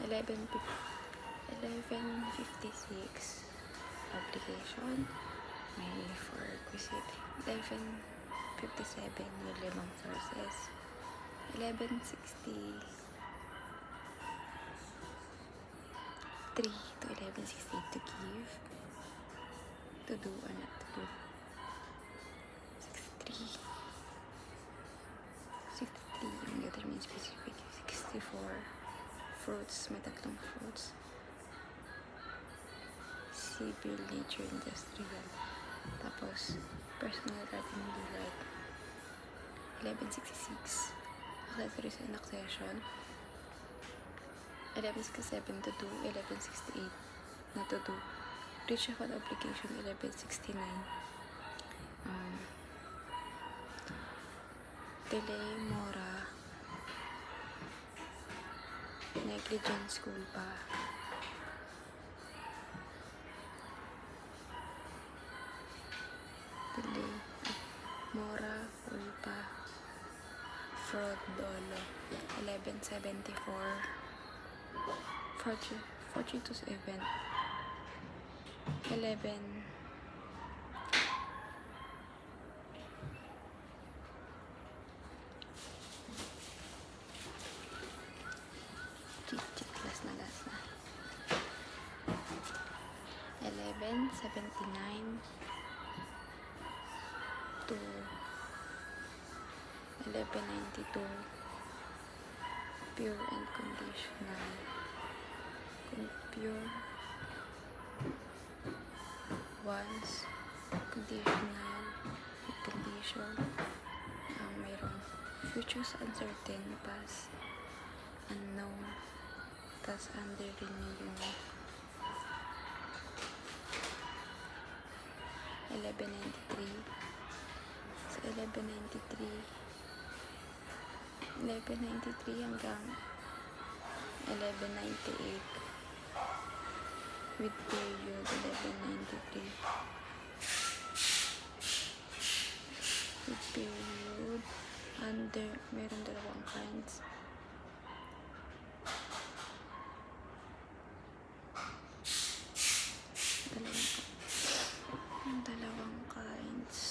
11:56 application, may 4 requisite. 11:57 yung 5 sources. 11:63 to 11:68 to give, to do or not to do. 63 yung determine specific. 64 fruits, may 3 fruits. Civil, nature, industrial. Tapos personal garden and delight. 11:66 accessories and accession. 11:67 to do. 11:68 na to do. Reach of an application. 11:69 delay, mora, negligence, culpa. Delay, mora, culpa, fraud, dolo. 11:74 fortuitous event. 11 last na 11:79 to 11:92 pure and conditional. Pure once, conditional with condition. Mayroong futures uncertain, past unknown, tas under renewal. 11:93 sa 11:93 hanggang 11:98 with period. 11:93 with period. Under, meron 2 kinds. Dalawang kinds.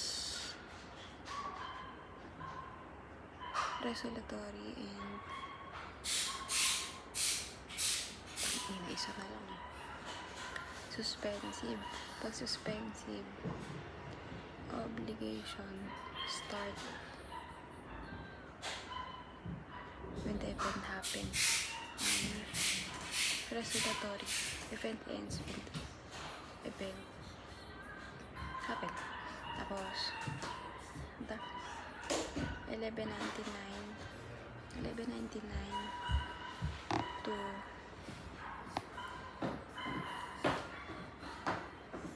Resolutory and isa na lang suspensive. Pag suspensive, obligation start when the event happens. Resolutory, event ends when the event happen. Tapos 11:99 to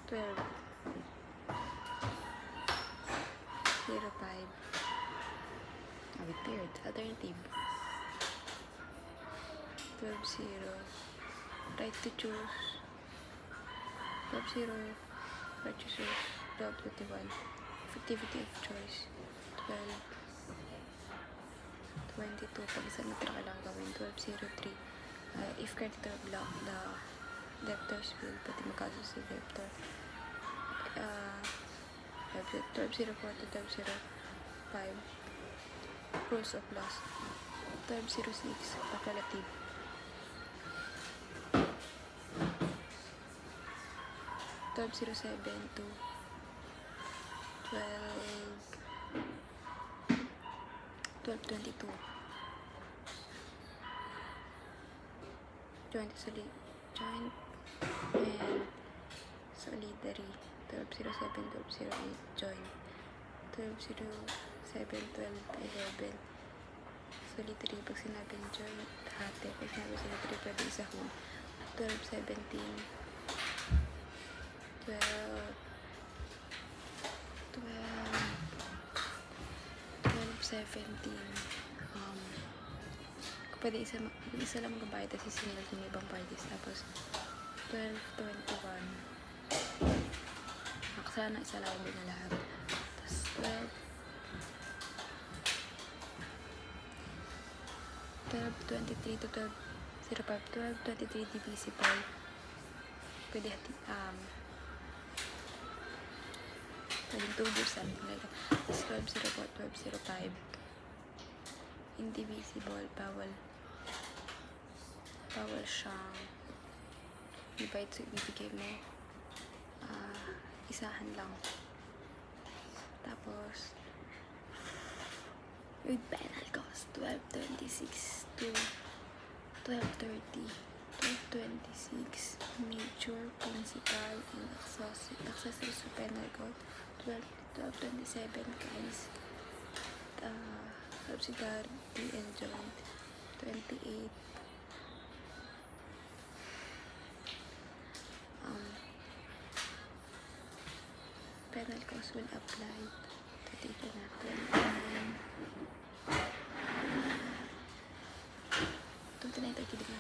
12:05 with period. Alternative 12:0 right to choose. 12:0 right to choose. 12:21 effectivity of choice. 12:22 pag isa na kailangan gawin. 12:03 if creditor block the debtor's bill, pati magkaso si debtor. 12:04 to 12:05 rules of loss. 12:06 appellative. 12:07 to 12:22 joint and solidary. 12:07 12:08 joint. 12:07 12:11 solitary. Pag sinabing joint, hati. Pag sinabing solitary, pwede isa whole. 12:17 12:17 pwede isa lang magbabayad kasi single yung ibang parties. Tapos 12:21 sana isa lang din na lahat. Tapos 12:23 to 0512, 23 divisible. Pwede pwedeng 2 years, something like that. Tapos 1204, 1205. Indivisible, bawal siyang divide, so ibibigay mo isahan lang. Tapos with penal cost 1226 to 1230, 1226 major, principal, and accessories to penal code 1227 guys, subsidiarity and joint 28. Penal cost will apply to dito na 29 30 na